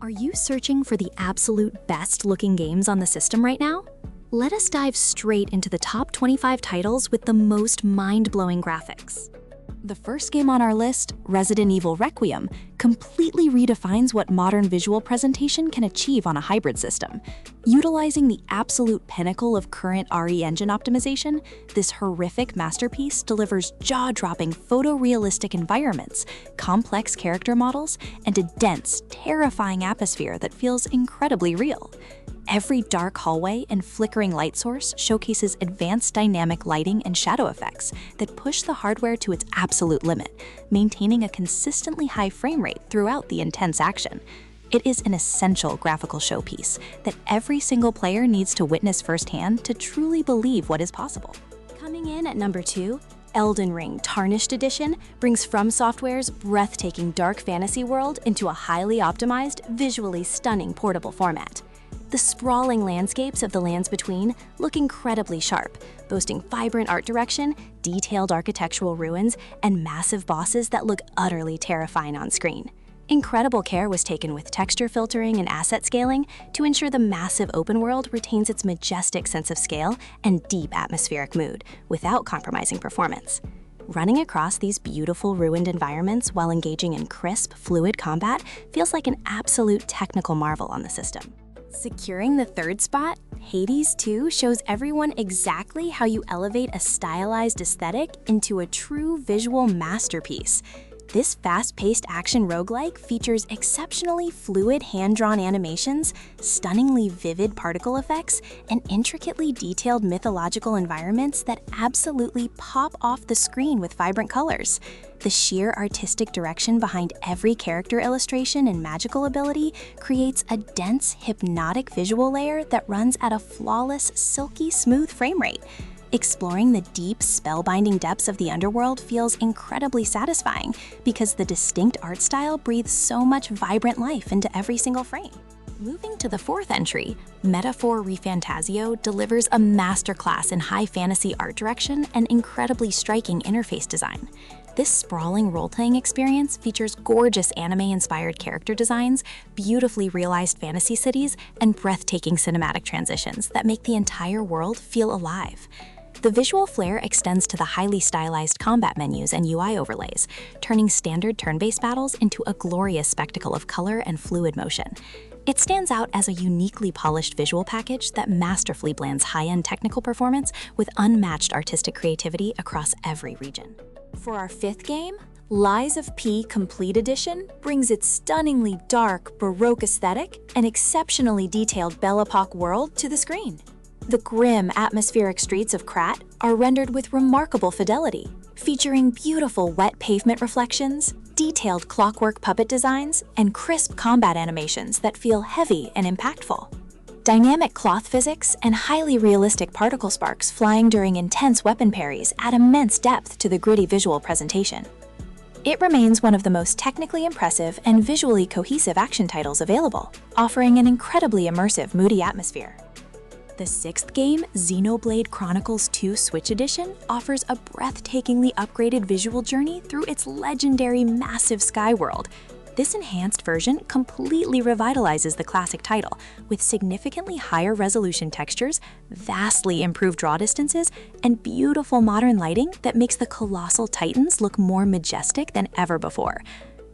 Are you searching for the absolute best-looking games on the system right now? Let us dive straight into the top 25 titles with the most mind-blowing graphics. The first game on our list, Resident Evil Requiem, completely redefines what modern visual presentation can achieve on a hybrid system. Utilizing the absolute pinnacle of current RE engine optimization, this horrific masterpiece delivers jaw-dropping photorealistic environments, complex character models, and a dense, terrifying atmosphere that feels incredibly real. Every dark hallway and flickering light source showcases advanced dynamic lighting and shadow effects that push the hardware to its absolute limit, maintaining a consistently high frame rate throughout the intense action. It is an essential graphical showpiece that every single player needs to witness firsthand to truly believe what is possible. Coming in at number 2, Elden Ring Tarnished Edition brings From Software's breathtaking dark fantasy world into a highly optimized, visually stunning portable format. The sprawling landscapes of the Lands Between look incredibly sharp, boasting vibrant art direction, detailed architectural ruins, and massive bosses that look utterly terrifying on screen. Incredible care was taken with texture filtering and asset scaling to ensure the massive open world retains its majestic sense of scale and deep atmospheric mood, without compromising performance. Running across these beautiful ruined environments while engaging in crisp, fluid combat feels like an absolute technical marvel on the system. Securing the third spot, Hades 2 shows everyone exactly how you elevate a stylized aesthetic into a true visual masterpiece. This fast-paced action roguelike features exceptionally fluid hand-drawn animations, stunningly vivid particle effects, and intricately detailed mythological environments that absolutely pop off the screen with vibrant colors. The sheer artistic direction behind every character illustration and magical ability creates a dense, hypnotic visual layer that runs at a flawless, silky smooth frame rate. Exploring the deep, spellbinding depths of the underworld feels incredibly satisfying because the distinct art style breathes so much vibrant life into every single frame. Moving to the fourth entry, Metaphor ReFantazio delivers a masterclass in high fantasy art direction and incredibly striking interface design. This sprawling role-playing experience features gorgeous anime-inspired character designs, beautifully realized fantasy cities, and breathtaking cinematic transitions that make the entire world feel alive. The visual flair extends to the highly stylized combat menus and UI overlays, turning standard turn-based battles into a glorious spectacle of color and fluid motion. It stands out as a uniquely polished visual package that masterfully blends high-end technical performance with unmatched artistic creativity across every region. For our fifth game, Lies of P Complete Edition brings its stunningly dark, Baroque aesthetic and exceptionally detailed Belle Epoque world to the screen. The grim, atmospheric streets of Krat are rendered with remarkable fidelity, featuring beautiful wet pavement reflections, detailed clockwork puppet designs, and crisp combat animations that feel heavy and impactful. Dynamic cloth physics and highly realistic particle sparks flying during intense weapon parries add immense depth to the gritty visual presentation. It remains one of the most technically impressive and visually cohesive action titles available, offering an incredibly immersive, moody atmosphere. The sixth game, Xenoblade Chronicles II Switch Edition, offers a breathtakingly upgraded visual journey through its legendary massive sky world. This enhanced version completely revitalizes the classic title, with significantly higher resolution textures, vastly improved draw distances, and beautiful modern lighting that makes the colossal titans look more majestic than ever before.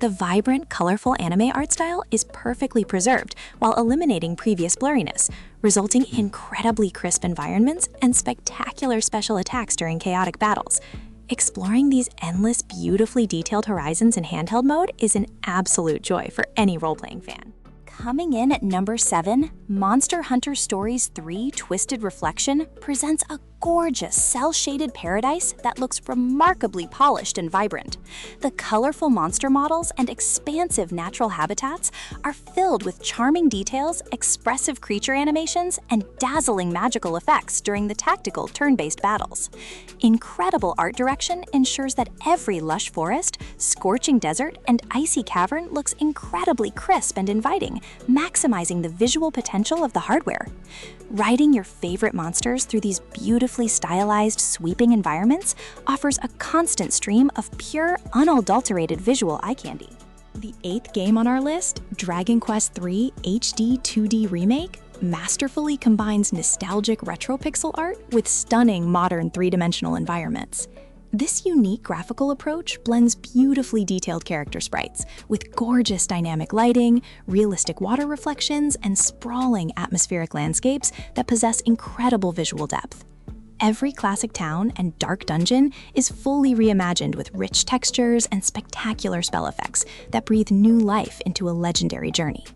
The vibrant, colorful anime art style is perfectly preserved while eliminating previous blurriness, resulting in incredibly crisp environments and spectacular special attacks during chaotic battles. Exploring these endless, beautifully detailed horizons in handheld mode is an absolute joy for any role-playing fan. Coming in at number 7, Monster Hunter Stories 3 Twisted Reflection presents a gorgeous cel-shaded paradise that looks remarkably polished and vibrant. The colorful monster models and expansive natural habitats are filled with charming details, expressive creature animations, and dazzling magical effects during the tactical turn-based battles. Incredible art direction ensures that every lush forest, scorching desert, and icy cavern looks incredibly crisp and inviting, maximizing the visual potential of the hardware. Riding your favorite monsters through these beautifully stylized, sweeping environments offers a constant stream of pure, unadulterated visual eye candy. The 8th game on our list, Dragon Quest III HD 2D Remake, masterfully combines nostalgic retro pixel art with stunning modern three-dimensional environments. This unique graphical approach blends beautifully detailed character sprites with gorgeous dynamic lighting, realistic water reflections, and sprawling atmospheric landscapes that possess incredible visual depth. Every classic town and dark dungeon is fully reimagined with rich textures and spectacular spell effects that breathe new life into a legendary journey.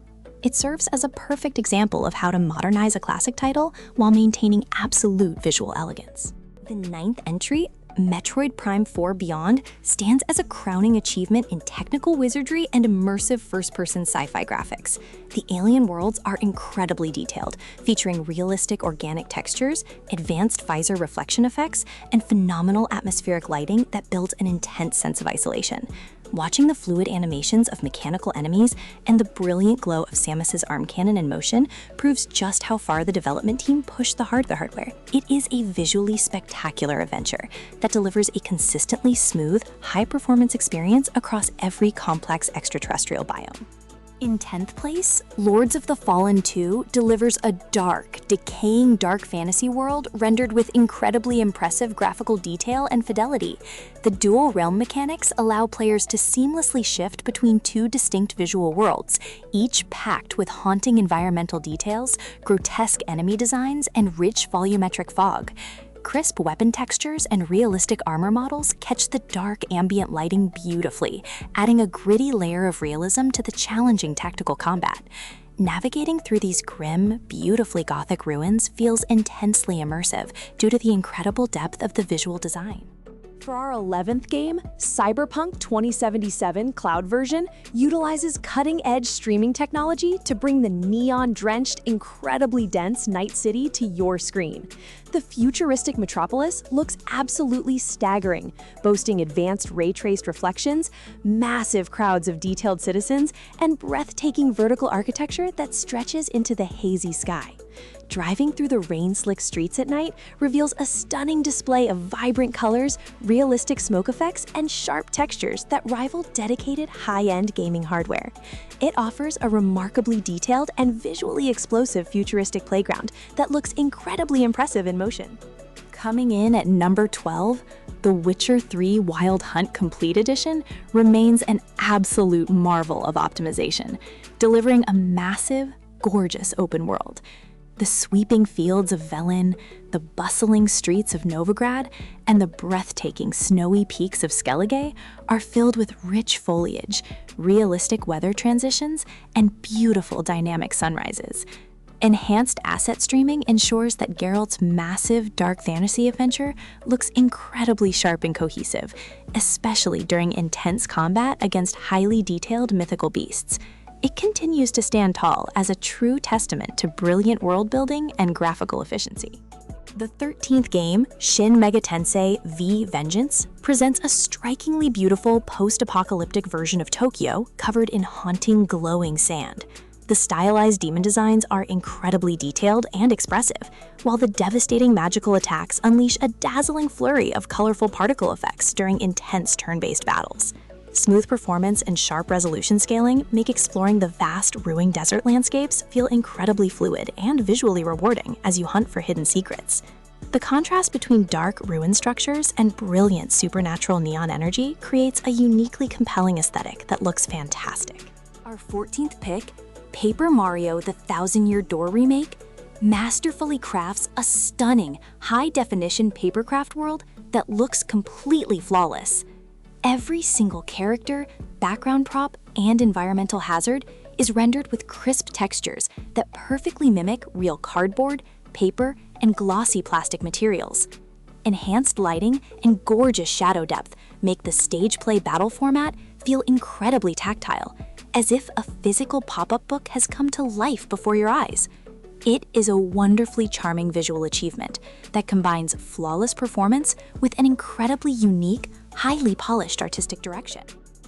It serves as a perfect example of how to modernize a classic title while maintaining absolute visual elegance. The 9th entry, Metroid Prime 4 Beyond, stands as a crowning achievement in technical wizardry and immersive first-person sci-fi graphics. The alien worlds are incredibly detailed, featuring realistic organic textures, advanced visor reflection effects, and phenomenal atmospheric lighting that builds an intense sense of isolation. Watching the fluid animations of mechanical enemies and the brilliant glow of Samus's arm cannon in motion proves just how far the development team pushed the hardware. It is a visually spectacular adventure that delivers a consistently smooth, high-performance experience across every complex extraterrestrial biome. In 10th place, Lords of the Fallen 2 delivers a dark, decaying dark fantasy world rendered with incredibly impressive graphical detail and fidelity. The dual realm mechanics allow players to seamlessly shift between two distinct visual worlds, each packed with haunting environmental details, grotesque enemy designs, and rich volumetric fog. Crisp weapon textures and realistic armor models catch the dark ambient lighting beautifully, adding a gritty layer of realism to the challenging tactical combat. Navigating through these grim, beautifully gothic ruins feels intensely immersive due to the incredible depth of the visual design. For our 11th game, Cyberpunk 2077 Cloud version utilizes cutting-edge streaming technology to bring the neon-drenched, incredibly dense Night City to your screen. The futuristic metropolis looks absolutely staggering, boasting advanced ray-traced reflections, massive crowds of detailed citizens, and breathtaking vertical architecture that stretches into the hazy sky. Driving through the rain-slick streets at night reveals a stunning display of vibrant colors, realistic smoke effects, and sharp textures that rival dedicated high-end gaming hardware. It offers a remarkably detailed and visually explosive futuristic playground that looks incredibly impressive in motion. Coming in at number 12, The Witcher 3 Wild Hunt Complete Edition remains an absolute marvel of optimization, delivering a massive, gorgeous open world. The sweeping fields of Velen, the bustling streets of Novigrad, and the breathtaking snowy peaks of Skellige are filled with rich foliage, realistic weather transitions, and beautiful dynamic sunrises. Enhanced asset streaming ensures that Geralt's massive dark fantasy adventure looks incredibly sharp and cohesive, especially during intense combat against highly detailed mythical beasts. It continues to stand tall as a true testament to brilliant world building and graphical efficiency. The 13th game, Shin Megami Tensei V Vengeance, presents a strikingly beautiful post-apocalyptic version of Tokyo covered in haunting, glowing sand. The stylized demon designs are incredibly detailed and expressive, while the devastating magical attacks unleash a dazzling flurry of colorful particle effects during intense turn-based battles. Smooth performance and sharp resolution scaling make exploring the vast, ruined desert landscapes feel incredibly fluid and visually rewarding as you hunt for hidden secrets. The contrast between dark, ruined structures and brilliant supernatural neon energy creates a uniquely compelling aesthetic that looks fantastic. Our 14th pick, Paper Mario: The Thousand-Year Door Remake, masterfully crafts a stunning, high-definition papercraft world that looks completely flawless. Every single character, background prop, and environmental hazard is rendered with crisp textures that perfectly mimic real cardboard, paper, and glossy plastic materials. Enhanced lighting and gorgeous shadow depth make the stage play battle format feel incredibly tactile, as if a physical pop-up book has come to life before your eyes. It is a wonderfully charming visual achievement that combines flawless performance with an incredibly unique, highly polished artistic direction.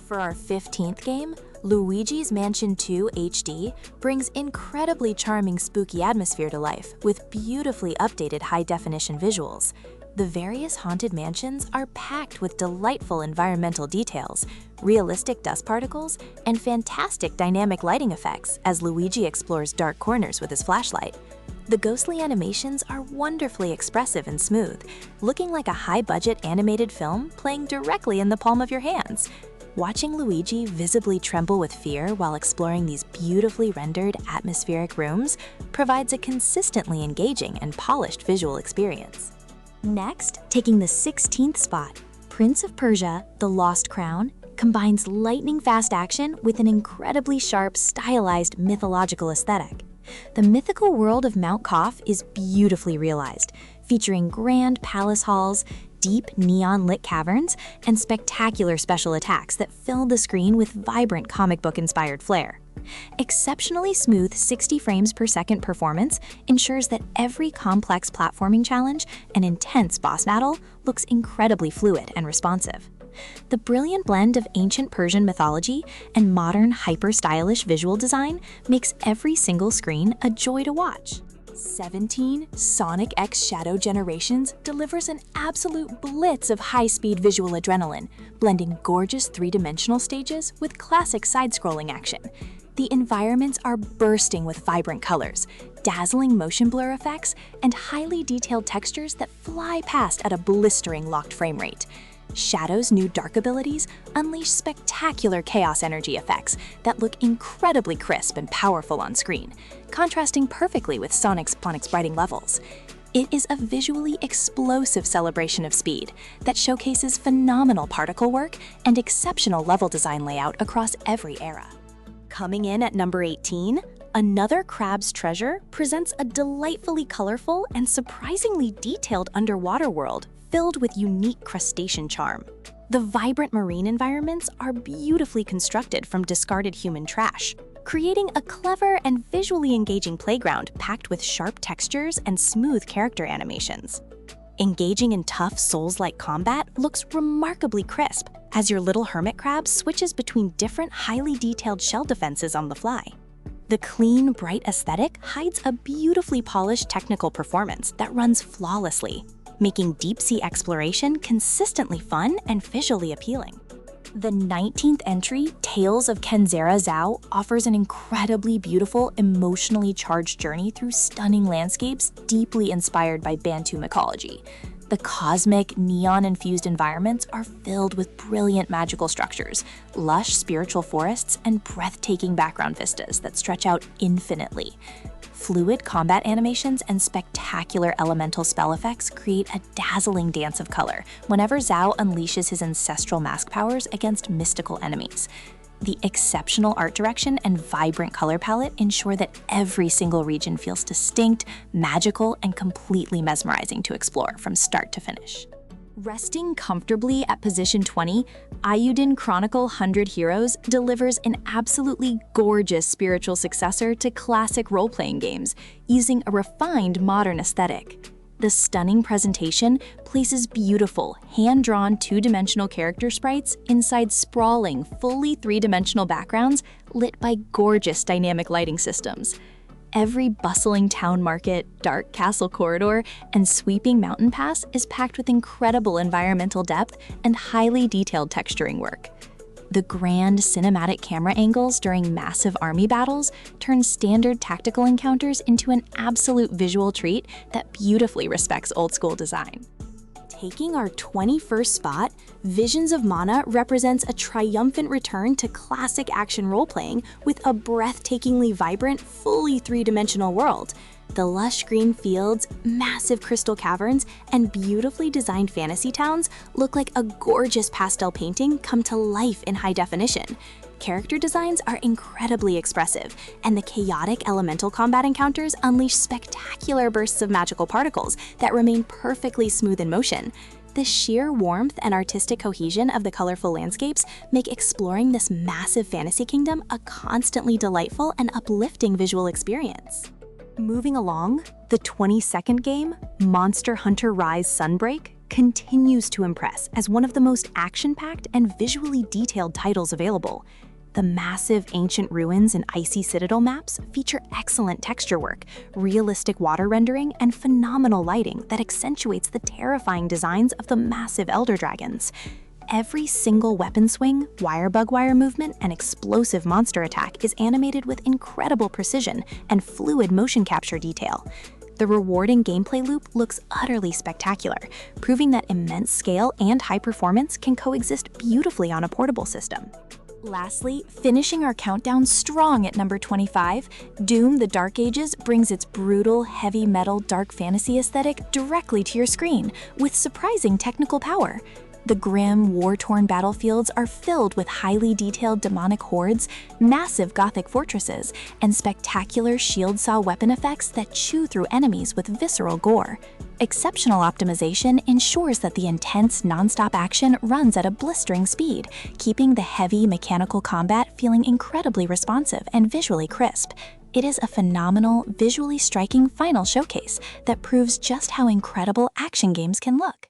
For our 15th game, Luigis Mansion 2 HD brings incredibly charming spooky atmosphere to life with beautifully updated high-definition visuals. The various haunted mansions are packed with delightful environmental details, realistic dust particles, and fantastic dynamic lighting effects as Luigi explores dark corners with his flashlight. The ghostly animations are wonderfully expressive and smooth, looking like a high-budget animated film playing directly in the palm of your hands. Watching Luigi visibly tremble with fear while exploring these beautifully rendered atmospheric rooms provides a consistently engaging and polished visual experience. Next, taking the 16th spot, Prince of Persia: The Lost Crown combines lightning-fast action with an incredibly sharp, stylized mythological aesthetic. The mythical world of Mount Kof is beautifully realized, featuring grand palace halls, deep neon-lit caverns, and spectacular special attacks that fill the screen with vibrant comic book-inspired flair. Exceptionally smooth 60 frames per second performance ensures that every complex platforming challenge and intense boss battle looks incredibly fluid and responsive. The brilliant blend of ancient Persian mythology and modern hyper-stylish visual design makes every single screen a joy to watch. 17, Sonic X Shadow Generations delivers an absolute blitz of high-speed visual adrenaline, blending gorgeous three-dimensional stages with classic side-scrolling action. The environments are bursting with vibrant colors, dazzling motion blur effects, and highly detailed textures that fly past at a blistering locked frame rate. Shadow's new dark abilities unleash spectacular chaos energy effects that look incredibly crisp and powerful on screen, contrasting perfectly with Sonic's brighting levels. It is a visually explosive celebration of speed that showcases phenomenal particle work and exceptional level design layout across every era. Coming in at number 18, Another Crab's Treasure presents a delightfully colorful and surprisingly detailed underwater world filled with unique crustacean charm. The vibrant marine environments are beautifully constructed from discarded human trash, creating a clever and visually engaging playground packed with sharp textures and smooth character animations. Engaging in tough Souls-like combat looks remarkably crisp as your little hermit crab switches between different highly detailed shell defenses on the fly. The clean, bright aesthetic hides a beautifully polished technical performance that runs flawlessly, making deep-sea exploration consistently fun and visually appealing. The 19th entry, Tales of Kenzera Zau, offers an incredibly beautiful, emotionally charged journey through stunning landscapes deeply inspired by Bantu mythology. The cosmic, neon-infused environments are filled with brilliant magical structures, lush spiritual forests, and breathtaking background vistas that stretch out infinitely. Fluid combat animations and spectacular elemental spell effects create a dazzling dance of color whenever Zau unleashes his ancestral mask powers against mystical enemies. The exceptional art direction and vibrant color palette ensure that every single region feels distinct, magical, and completely mesmerizing to explore from start to finish. Resting comfortably at position 20, Eiyuden Chronicle 100 Heroes delivers an absolutely gorgeous spiritual successor to classic role-playing games, using a refined modern aesthetic. The stunning presentation places beautiful, hand-drawn two-dimensional character sprites inside sprawling, fully three-dimensional backgrounds lit by gorgeous dynamic lighting systems. Every bustling town market, dark castle corridor, and sweeping mountain pass is packed with incredible environmental depth and highly detailed texturing work. The grand cinematic camera angles during massive army battles turn standard tactical encounters into an absolute visual treat that beautifully respects old-school design. Taking our 21st spot, Visions of Mana represents a triumphant return to classic action role-playing with a breathtakingly vibrant, fully three-dimensional world. The lush green fields, massive crystal caverns, and beautifully designed fantasy towns look like a gorgeous pastel painting come to life in high definition. Character designs are incredibly expressive, and the chaotic elemental combat encounters unleash spectacular bursts of magical particles that remain perfectly smooth in motion. The sheer warmth and artistic cohesion of the colorful landscapes make exploring this massive fantasy kingdom a constantly delightful and uplifting visual experience. Moving along, the 22nd game, Monster Hunter Rise Sunbreak, continues to impress as one of the most action-packed and visually detailed titles available. The massive ancient ruins and icy citadel maps feature excellent texture work, realistic water rendering, and phenomenal lighting that accentuates the terrifying designs of the massive elder dragons. Every single weapon swing, wire movement, and explosive monster attack is animated with incredible precision and fluid motion capture detail. The rewarding gameplay loop looks utterly spectacular, proving that immense scale and high performance can coexist beautifully on a portable system. Lastly, finishing our countdown strong at number 25, Doom: The Dark Ages brings its brutal, heavy metal dark fantasy aesthetic directly to your screen with surprising technical power. The grim, war-torn battlefields are filled with highly detailed demonic hordes, massive gothic fortresses, and spectacular shield-saw weapon effects that chew through enemies with visceral gore. Exceptional optimization ensures that the intense, non-stop action runs at a blistering speed, keeping the heavy mechanical combat feeling incredibly responsive and visually crisp. It is a phenomenal, visually striking final showcase that proves just how incredible action games can look.